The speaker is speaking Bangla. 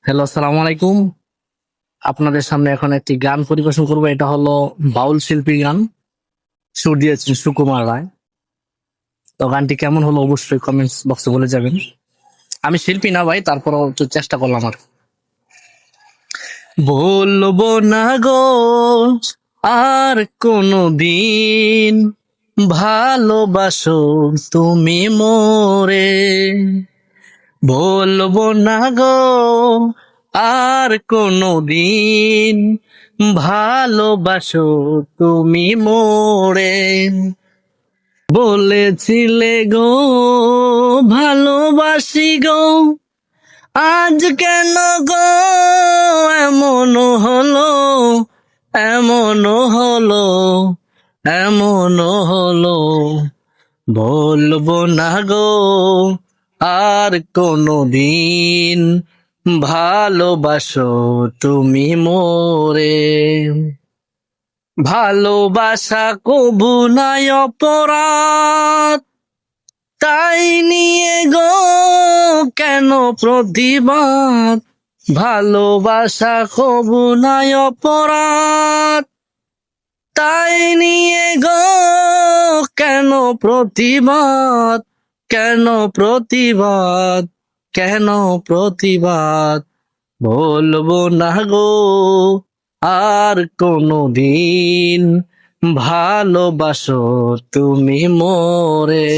হ্যালো, আসসালামু আলাইকুম। আপনাদের সামনে এখন একটি গান পরিবেশন করবো। এটা হলো বাউল শিল্পী গান। সুর দিয়েছেন সুকুমার রায়। তো গানটি কেমন হলো অবশ্যই কমেন্টস বক্সে বলে যাবেন। আমি শিল্পী না ভাই, তারপরও একটু চেষ্টা করলাম আর। বলবো না গো আর কোনো দিন, ভালোবাসো তুমি মোরে। বলবো না গো আর কোনো দিন, ভালোবাসো তুমি মোরে। বলেছিলে গো ভালোবাসি গো, আজ কেন গো এমন হলো, এমন হলো, এমন হলো। বলবো না গো আর কোনো দিন, ভালোবাসো তুমি মোরে। ভালোবাসা কবু নাই অপরাধ, তাই নিয়ে গো কেন প্রতিবাদ। ভালোবাসা কবু নাই অপরাধ, তাই নিয়ে গো কেন প্রতিবাদ, কেন প্রতিবাদ, কেন প্রতিবাদ। বলবো না গো আর কোনো দিন, ভালোবাসো তুমি মোরে।